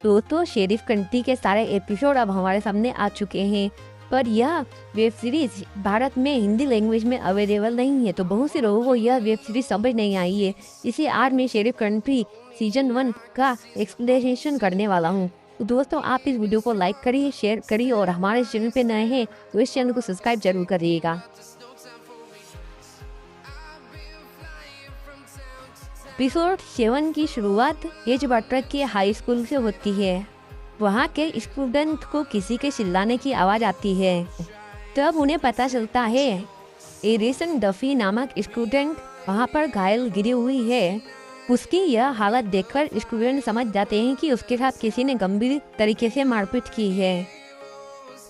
दोस्तों, sheriff country के सारे एपिसोड अब हमारे सामने आ चुके हैं, पर यह वेब सीरीज भारत में हिंदी लैंग्वेज में अवेलेबल नहीं है, तो बहुत से लोगों को यह वेब सीरीज समझ नहीं आई है। इसे आज मैं शेरिफ कंट्री सीजन 1 का एक्सप्लेनेशन करने वाला हूँ। तो दोस्तों, आप इस वीडियो को लाइक करिए, शेयर करिए और हमारे चैनल पे नए हैं तो इस चैनल को सब्सक्राइब जरूर करिएगा। एपिसोड 7 की शुरुआत एज बटर के हाई स्कूल से होती है। वहाँ के स्टूडेंट को किसी के चिल्लाने की आवाज़ आती है। तब उन्हें पता चलता है एरिसन डफी नामक स्टूडेंट वहाँ पर घायल गिरी हुई है। उसकी यह हालत देखकर स्टूडेंट समझ जाते हैं कि उसके साथ किसी ने गंभीर तरीके से मारपीट की है।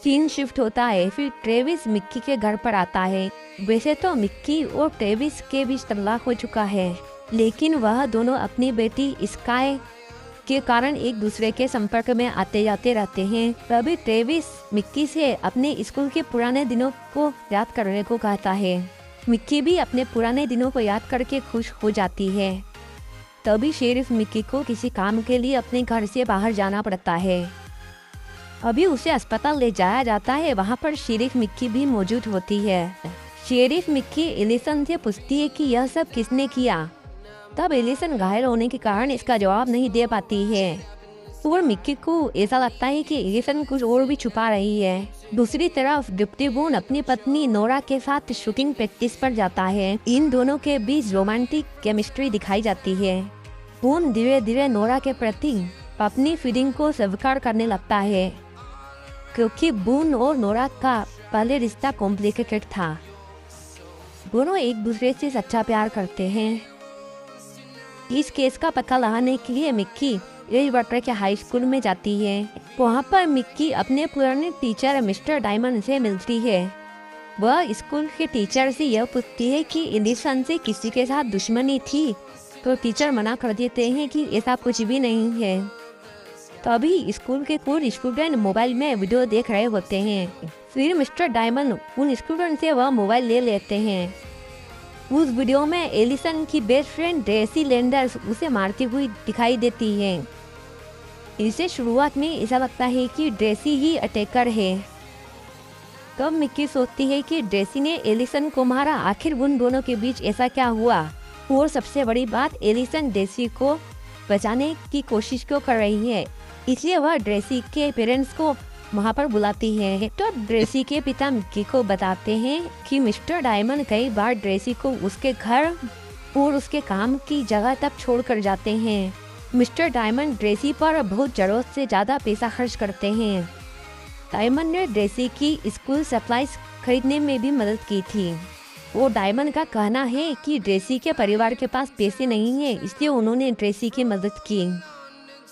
सीन शिफ्ट होता है, फिर ट्रेविस मिक्की के घर पर आता है। वैसे तो मिक्की और ट्रेविस के बीच तलाक हो चुका है, लेकिन वह दोनों अपनी बेटी स्काई के कारण एक दूसरे के संपर्क में आते जाते रहते हैं। तभी ट्रेविस मिक्की से अपने स्कूल के पुराने दिनों को याद करने को कहता है। मिक्की भी अपने पुराने दिनों को याद करके खुश हो जाती है। तभी शेरिफ मिक्की को किसी काम के लिए अपने घर से बाहर जाना पड़ता है। अभी उसे अस्पताल ले जाया जाता है। वहाँ पर शेरिफ मिक्की भी मौजूद होती है। शेरिफ मिक्की एलिसन से पूछती है कि यह सब किसने किया। तब एलिसन घायल होने के कारण इसका जवाब नहीं दे पाती है और मिक्की को ऐसा लगता है कि एलिसन कुछ और भी छुपा रही है। दूसरी तरफ डिप्टी बून अपनी पत्नी नोरा के साथ शूटिंग प्रैक्टिस पर जाता है। इन दोनों के बीच रोमांटिक केमिस्ट्री दिखाई जाती है। बून धीरे धीरे नोरा के प्रति अपनी फीलिंग को स्वीकार करने लगता है, क्योंकि बून और नोरा का पहले रिश्ता कॉम्प्लिकेटेड था। दोनों एक दूसरे से सच्चा प्यार करते हैं। इस केस का पता लगाने के लिए मिक्की एज बटर के हाई स्कूल में जाती है। वहाँ पर मिक्की अपने पुराने टीचर मिस्टर डायमंड से मिलती है। वह स्कूल के टीचर से यह पूछती है कि एलिसन से किसी के साथ दुश्मनी थी, तो टीचर मना कर देते हैं कि ऐसा कुछ भी नहीं है। तभी स्कूल के कुछ स्टूडेंट मोबाइल में वीडियो देख रहे होते हैं। फिर मिस्टर डायमंड उन स्टूडेंट से वह मोबाइल ले लेते हैं। उस वीडियो में एलिसन की बेस्ट फ्रेंड ड्रेसी लैंडर्स उसे मारती हुई दिखाई देती है। इसे शुरुआत में ऐसा लगता है कि ड्रेसी ही अटैकर है। तब मिक्की सोचती है कि ड्रेसी ने एलिसन को मारा। आखिर उन दोनों के बीच ऐसा क्या हुआ? और सबसे बड़ी बात, एलिसन ड्रेसी को बचाने की कोशिश क्यों कर रही है? इसलिए वह ड्रेसी के पेरेंट्स को वहाँ पर बुलाती है। तो ड्रेसी के पिता मिक्की को बताते हैं कि मिस्टर डायमंड कई बार ड्रेसी को उसके घर और उसके काम की जगह तक छोड़कर जाते हैं। मिस्टर डायमंड ड्रेसी पर बहुत जरूरत से ज़्यादा पैसा खर्च करते हैं। डायमंड ने ड्रेसी की स्कूल सप्लाईज खरीदने में भी मदद की थी। वो डायमंड का कहना है कि ड्रेसी के परिवार के पास पैसे नहीं है, इसलिए उन्होंने ड्रेसी की मदद की।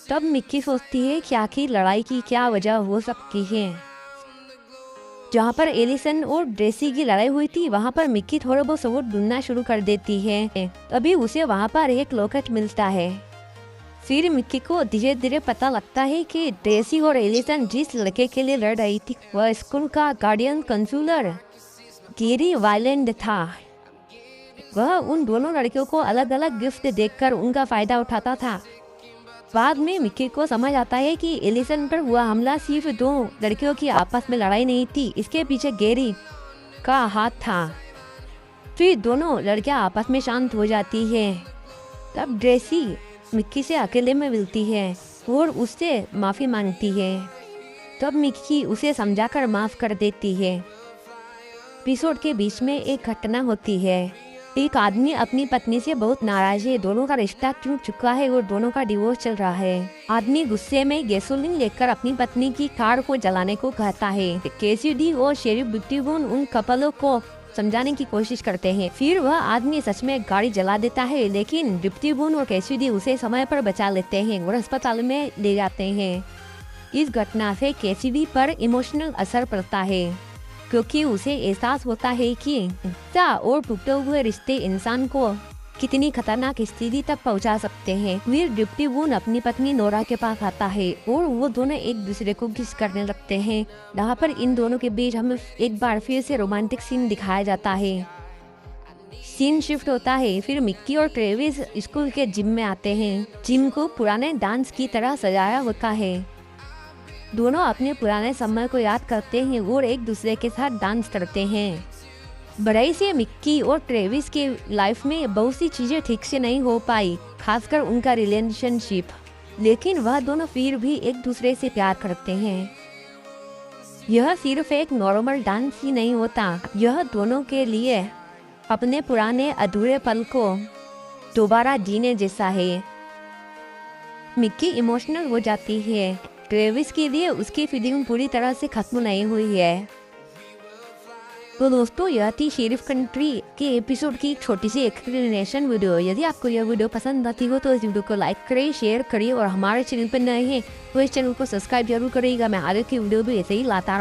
तब मिक्की सोचती है कि आखिर लड़ाई की क्या वजह हो सकती है। जहाँ पर एलिसन और ड्रेसी की लड़ाई हुई थी, वहाँ पर मिक्की थोड़े बहुत सबूत ढूंढना शुरू कर देती है। तभी उसे वहाँ पर एक लॉकेट मिलता है। फिर मिक्की को धीरे धीरे पता लगता है कि ड्रेसी और एलिसन जिस लड़के के लिए लड़ रही थी, वह स्कूल का गार्डियन काउंसलर गेरी वायलेंड था। वह उन दोनों लड़कियों को अलग अलग गिफ्ट देकर उनका फायदा उठाता था। बाद में मिक्की को समझ आता है कि एलिसन पर हुआ हमला सिर्फ दो लड़कियों की आपस में लड़ाई नहीं थी, इसके पीछे गेरी का हाथ था। फिर दोनों लड़कियां आपस में शांत हो जाती है। तब ड्रेसी मिक्की से अकेले में मिलती है और उससे माफ़ी मांगती है। तब मिक्की उसे समझाकर माफ़ कर देती है। एपिसोड के बीच में एक घटना होती है। एक आदमी अपनी पत्नी से बहुत नाराज है। दोनों का रिश्ता टूट चुका है और दोनों का डिवोर्स चल रहा है। आदमी गुस्से में गैसोलीन लेकर अपनी पत्नी की कार को जलाने को कहता है। कैसिडी और शेरिफ डिप्टी बून उन कपलों को समझाने की कोशिश करते हैं। फिर वह आदमी सच में गाड़ी जला देता है, लेकिन डिप्टी बून और कैसिडी उसे समय पर बचा लेते हैं और अस्पताल में ले जाते हैं। इस घटना से कैसिडी पर इमोशनल असर पड़ता है, क्योंकि उसे एहसास होता है कि और टूटे हुए रिश्ते इंसान को कितनी खतरनाक स्थिति तक पहुंचा सकते हैं। फिर डिप्टी बून अपनी पत्नी नोरा के पास आता है और वो दोनों एक दूसरे को किस करने लगते हैं। यहाँ पर इन दोनों के बीच हमें एक बार फिर से रोमांटिक सीन दिखाया जाता है। सीन शिफ्ट होता है। फिर मिक्की और ट्रेविस स्कूल के जिम में आते हैं। जिम को पुराने डांस की तरह सजाया होता है। दोनों अपने पुराने समय को याद करते हैं और एक दूसरे के साथ डांस करते हैं। बड़ाई से मिक्की और ट्रेविस के लाइफ में बहुत सी चीज़ें ठीक से नहीं हो पाई, खासकर उनका रिलेशनशिप। लेकिन वह दोनों फिर भी एक दूसरे से प्यार करते हैं। यह सिर्फ एक नॉर्मल डांस ही नहीं होता, यह दोनों के लिए अपने पुराने अधूरे पल को दोबारा जीने जैसा है। मिक्की इमोशनल हो जाती है। ट्रेविस के लिए उसकी फीलिंग पूरी तरह से खत्म नहीं हुई है। तो दोस्तों, यह थी शेरिफ कंट्री के एपिसोड की एक छोटी सी एक्सप्लेनेशन वीडियो। यदि आपको यह वीडियो पसंद आती हो तो इस वीडियो को लाइक करिए, शेयर करिए और हमारे चैनल पर नए हैं तो इस चैनल को सब्सक्राइब जरूर करिएगा। मैं आगे की वीडियो भी ऐसे ही लाता